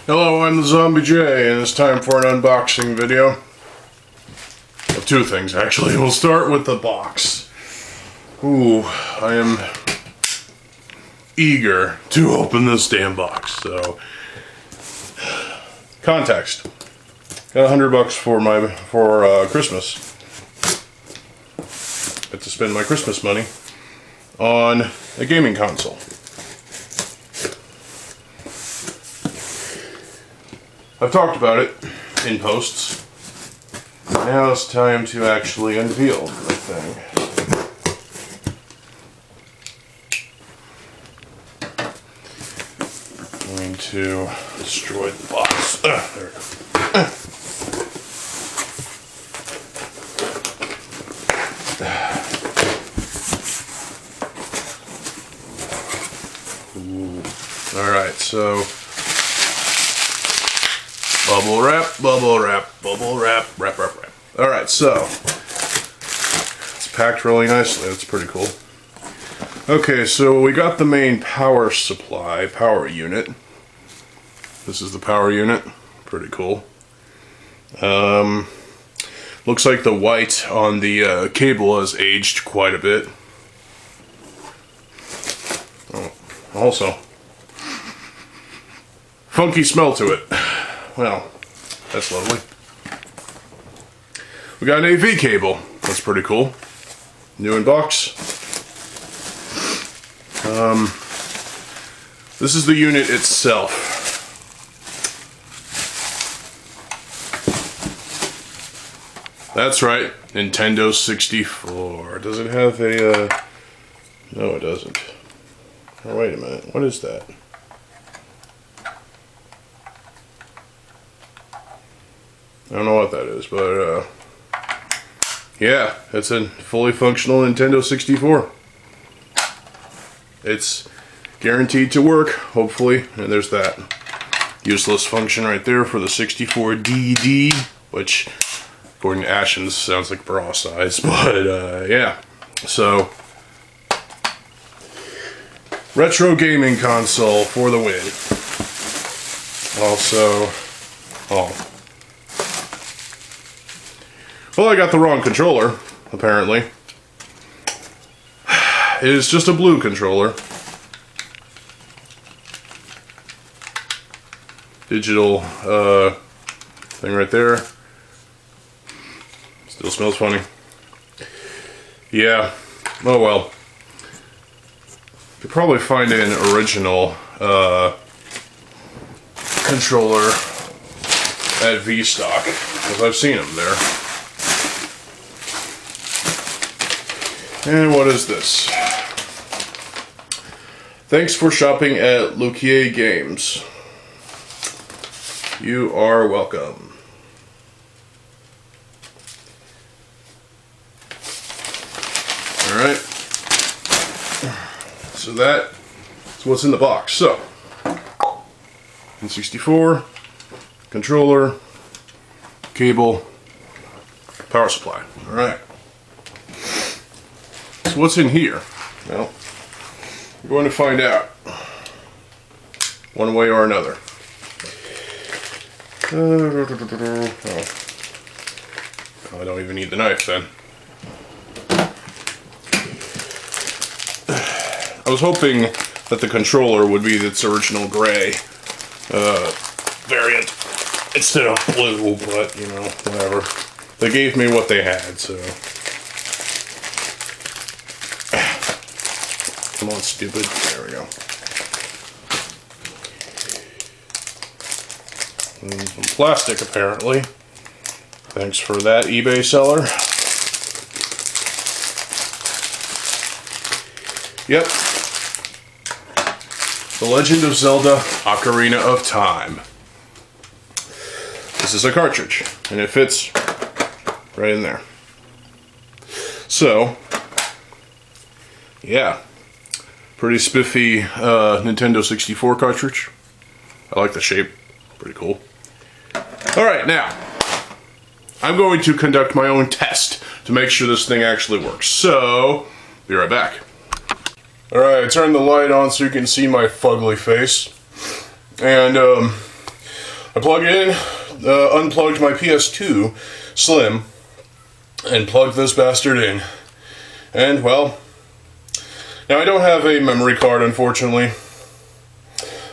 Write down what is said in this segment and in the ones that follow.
Hello, I'm TheZOMBIEJ, and it's time for an unboxing video. Of two things, actually. We'll start with the box. Ooh, I am eager to open this damn box. So, context. Got $100 for Christmas. Got to spend my Christmas money on a gaming console. I've talked about it in posts. Now it's time to actually unveil the thing. I'm going to destroy the box. There we go. Alright, so bubble wrap, bubble wrap, bubble wrap, wrap, wrap, wrap. Alright, so it's packed really nicely. That's pretty cool. Okay, so we got the main power supply, power unit. This is the power unit. Pretty cool. Looks like the white on the cable has aged quite a bit. Oh, also, funky smell to it. Well, that's lovely. We got an AV cable. That's pretty cool. New in box. This is the unit itself. That's right, Nintendo 64. Does it have a, no it doesn't. Oh, wait a minute, what is that? I don't know what that is, but, yeah, it's a fully functional Nintendo 64. It's guaranteed to work, hopefully, and there's that useless function right there for the 64DD, which, according to Ashens, sounds like bra size, but, yeah. So, retro gaming console for the win. Also, oh. Well, I got the wrong controller, apparently. It is just a blue controller. Digital thing right there. Still smells funny. Yeah, oh well. Could probably find an original controller at V-Stock, because I've seen them there. And what is this? Thanks for shopping at Lukier Games. You are welcome. Alright. So that's what's in the box. So, N64, controller, cable, power supply. Alright. So what's in here? Well, we're going to find out. One way or another. Oh, I don't even need the knife then. I was hoping that the controller would be its original gray variant instead of blue, but you know, whatever. They gave me what they had, so. Come on, stupid. There we go. And some plastic, apparently. Thanks for that, eBay seller. Yep. The Legend of Zelda Ocarina of Time. This is a cartridge, and it fits right in there. So, yeah. Pretty spiffy Nintendo 64 cartridge. I like the shape. Pretty cool. Alright, now, I'm going to conduct my own test to make sure this thing actually works. So, be right back. Alright, turn the light on so you can see my fugly face. And, I plugged in, unplugged my PS2 Slim, and plugged this bastard in. And, well, now I don't have a memory card, unfortunately.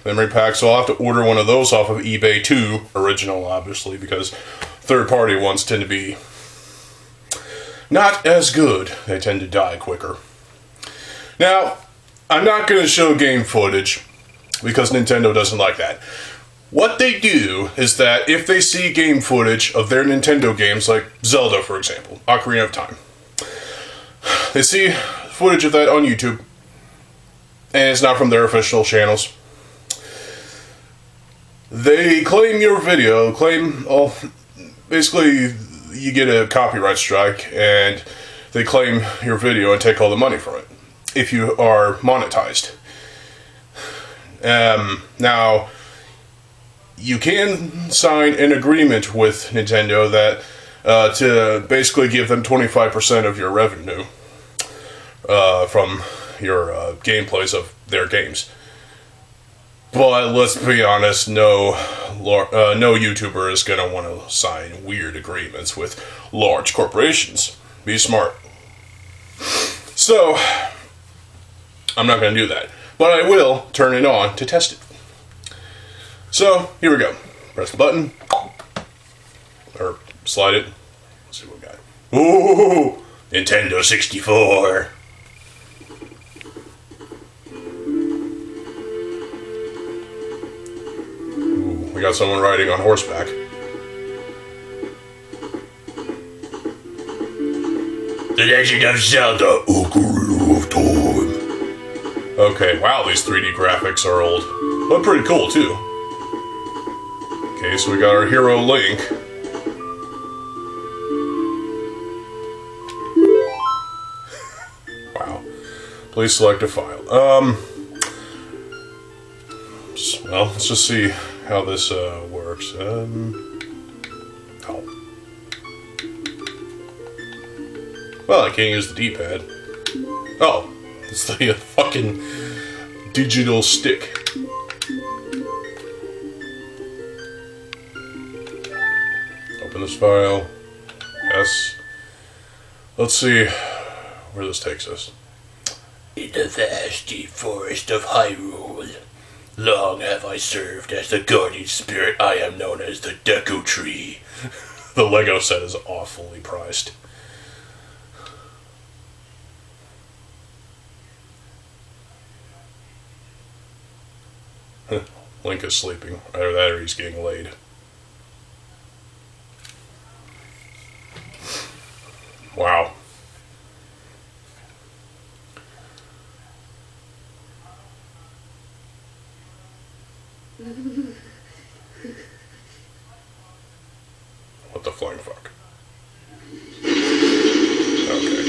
Memory pack, so I'll have to order one of those off of eBay too. Original, obviously, because third-party ones tend to be not as good. They tend to die quicker. Now, I'm not going to show game footage, because Nintendo doesn't like that. What they do is that if they see game footage of their Nintendo games, like Zelda, for example, Ocarina of Time, they see footage of that on YouTube, and it's not from their official channels. They claim your video, basically you get a copyright strike, and they claim your video and take all the money from it, if you are monetized. Now, you can sign an agreement with Nintendo that to basically give them 25% of your revenue from your gameplays of their games. But let's be honest, no YouTuber is going to want to sign weird agreements with large corporations. Be smart. So, I'm not going to do that. But I will turn it on to test it. So, here we go. Press the button. Or slide it. Let's see what we got. Ooh! Nintendo 64! Ooh, we got someone riding on horseback. The Legend of Zelda, Ocarina of Time. Okay, wow, these 3D graphics are old. But pretty cool, too. Okay, so we got our hero Link. Wow. Please select a file. Well, let's just see how this works. Oh. Well, I can't use the D-pad. Oh, it's the fucking digital stick. Open this file. Yes. Let's see where this takes us. In the vast deep forest of Hyrule, long have I served as the guardian spirit. I am known as the Deku Tree. The Lego set is awfully priced. Link is sleeping. Either that or he's getting laid. Wow. What the flying fuck? Okay.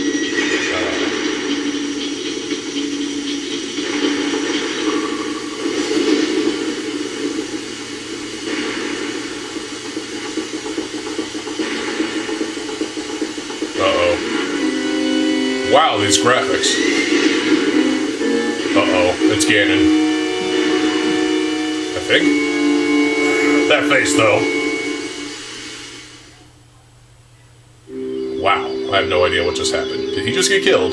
Wow, these graphics. Uh-oh, it's Ganon. I think. That face, though. Wow, I have no idea what just happened. Did he just get killed?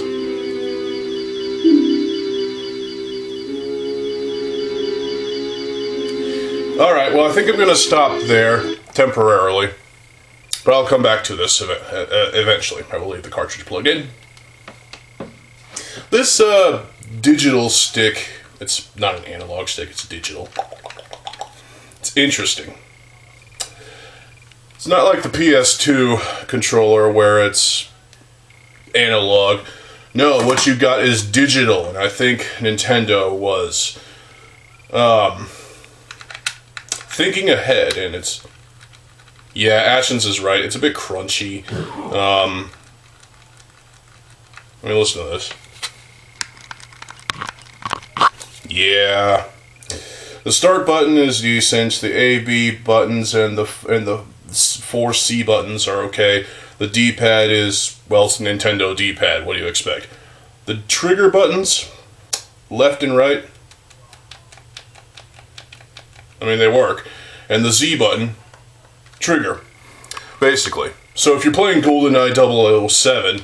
Alright, well, I think I'm going to stop there temporarily. But I'll come back to this eventually. I will leave the cartridge plugged in. This digital stick, it's not an analog stick, it's digital. It's interesting. It's not like the PS2 controller where it's analog. No, what you got is digital, and I think Nintendo was thinking ahead, and it's... Yeah, Ashens is right, it's a bit crunchy. Let me listen to this. Yeah. The start button is decent. The A, B buttons and the 4 C buttons are okay. The D-pad is, well, it's a Nintendo D-pad. What do you expect? The trigger buttons, left and right, I mean, they work. and the Z button trigger, basically. So if you're playing GoldenEye 007,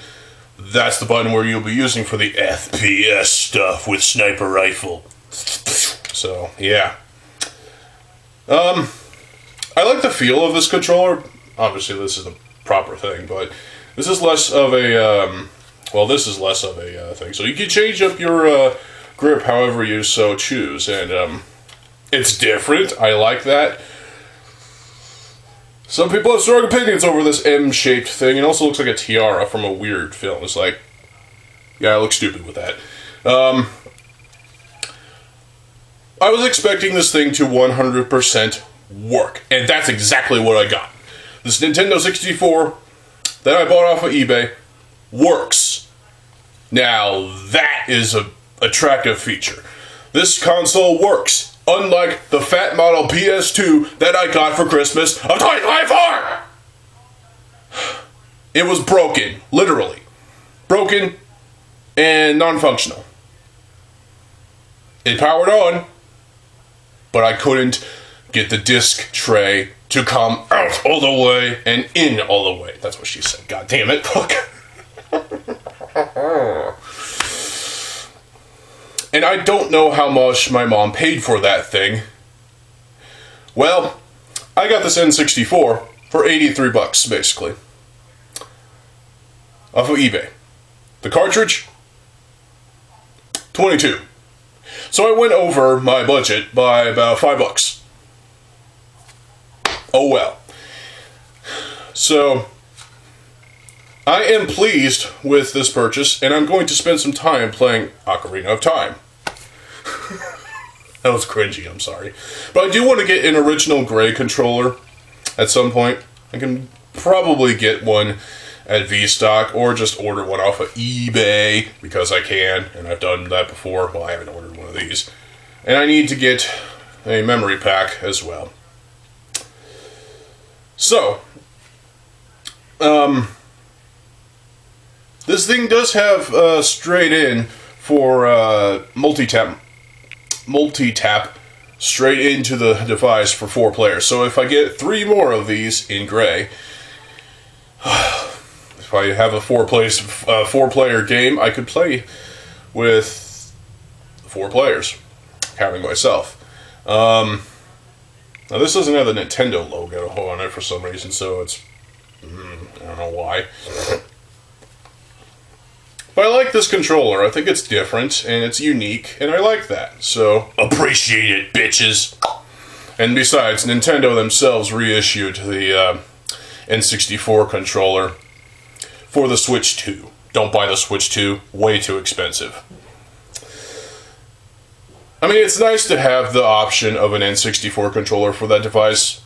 that's the button where you'll be using for the FPS stuff with sniper rifle. So, yeah. I like the feel of this controller. Obviously, this is the proper thing, but this is less of a, this is less of a thing. So you can change up your grip however you so choose, and it's different. I like that. Some people have strong opinions over this M-shaped thing. It also looks like a tiara from a weird film. It's like, yeah, I look stupid with that. I was expecting this thing to 100% work, and that's exactly what I got. This Nintendo 64 that I bought off of eBay works. Now, that is an attractive feature. This console works. Unlike the fat model PS2 that I got for Christmas of 2024! It was broken, literally. Broken and non-functional. It powered on, but I couldn't get the disc tray to come out all the way and in all the way. That's what she said. God damn it. Fuck. And I don't know how much my mom paid for that thing. Well, I got this N64 for 83 bucks, basically. Off of eBay. The cartridge, 22. So I went over my budget by about 5 bucks. Oh well. So, I am pleased with this purchase, and I'm going to spend some time playing Ocarina of Time. That was cringy, I'm sorry. But I do want to get an original gray controller at some point. I can probably get one at V-Stock, or just order one off of eBay, because I can, and I've done that before. Well, I haven't ordered one of these. And I need to get a memory pack as well. So, this thing does have straight in for multi-tap straight into the device for 4 players. So if I get 3 more of these in gray, if I have a 4-player game, I could play with 4 players, counting myself. Now this doesn't have the Nintendo logo on it for some reason, so it's I don't know why. But I like this controller. I think it's different, and it's unique, and I like that. So, appreciate it, bitches! And besides, Nintendo themselves reissued the N64 controller for the Switch 2. Don't buy the Switch 2. Way too expensive. I mean, it's nice to have the option of an N64 controller for that device,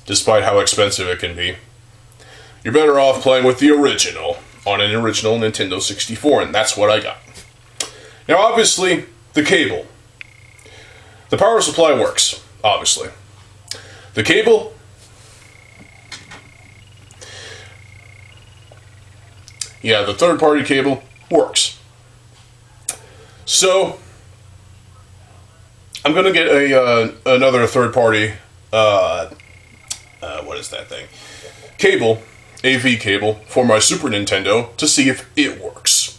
despite how expensive it can be. You're better off playing with the original on an original Nintendo 64, and that's what I got. Now, obviously, the cable. The power supply works, obviously. The cable, yeah, the third-party cable works. So, I'm going to get another third-party, what is that thing? Cable. AV cable for my Super Nintendo to see if it works.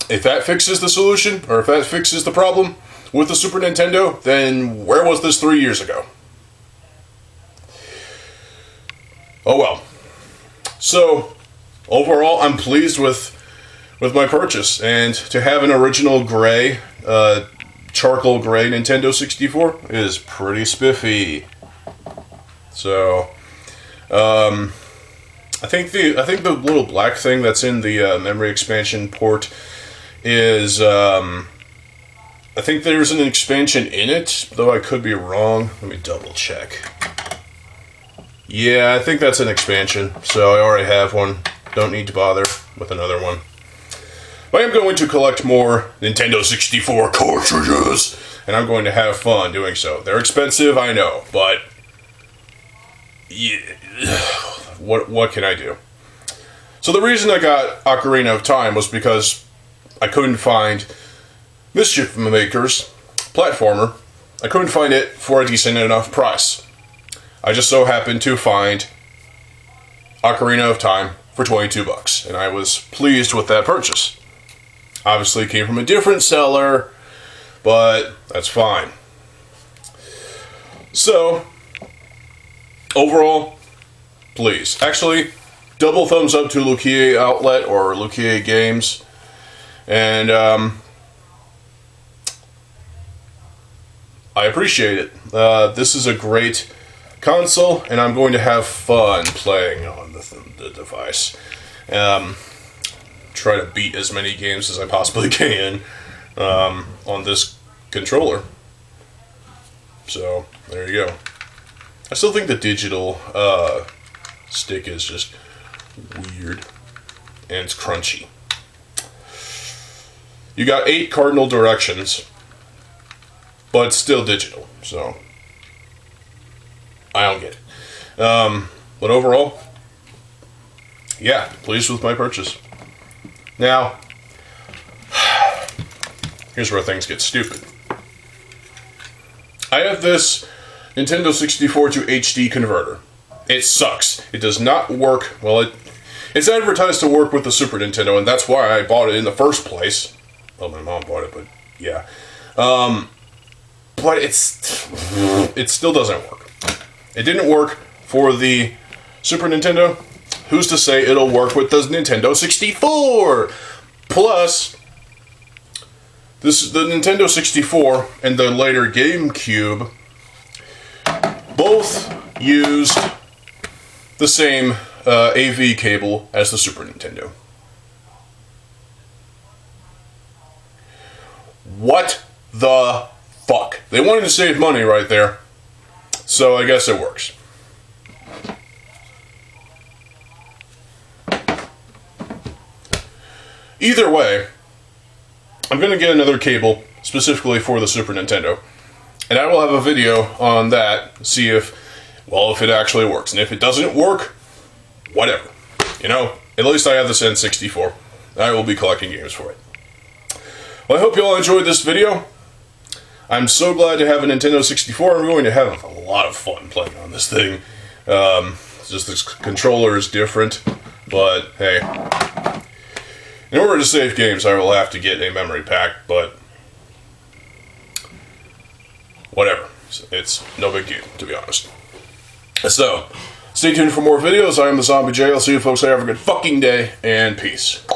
If that fixes the solution, or if that fixes the problem with the Super Nintendo, then where was this 3 years ago? Oh well. So, overall, I'm pleased with my purchase, and to have an original gray, charcoal gray Nintendo 64 is pretty spiffy. So, I think the little black thing that's in the memory expansion port is I think there's an expansion in it, though I could be wrong. Let me double check. Yeah, I think that's an expansion, so I already have one. Don't need to bother with another one. But I am going to collect more Nintendo 64 cartridges, and I'm going to have fun doing so. They're expensive, I know, but yeah. What can I do? So the reason I got Ocarina of Time was because I couldn't find Mischief Maker's platformer I couldn't find it for a decent enough price. I just so happened to find Ocarina of Time for 22 bucks, and I was pleased with that purchase. Obviously it came from a different seller, but that's fine. So, overall, please. Actually, double thumbs up to Lucia Outlet or Lucia Games. And I appreciate it. This is a great console, and I'm going to have fun playing on the device. Try to beat as many games as I possibly can on this controller. So, there you go. I still think the digital stick is just weird, and it's crunchy. You got 8 cardinal directions, but it's still digital, so I don't get it. But overall, yeah, pleased with my purchase. Now, here's where things get stupid. I have this Nintendo 64 to HD converter. It sucks. It does not work. Well, it's advertised to work with the Super Nintendo, and that's why I bought it in the first place. Well, my mom bought it, but yeah. But it still doesn't work. It didn't work for the Super Nintendo. Who's to say it'll work with the Nintendo 64? Plus, the Nintendo 64 and the later GameCube both used the same AV cable as the Super Nintendo. What the fuck? They wanted to save money right there, so I guess it works. Either way, I'm going to get another cable specifically for the Super Nintendo, and I will have a video on that, see if it actually works. And if it doesn't work, whatever. You know, at least I have this N64. I will be collecting games for it. Well, I hope you all enjoyed this video. I'm so glad to have a Nintendo 64. I'm going to have a lot of fun playing on this thing. Just this controller is different, but hey. In order to save games, I will have to get a memory pack, but whatever. It's no big deal, to be honest. So, stay tuned for more videos. I am TheZOMBIEJ. I'll see you folks later. Have a good fucking day, and peace.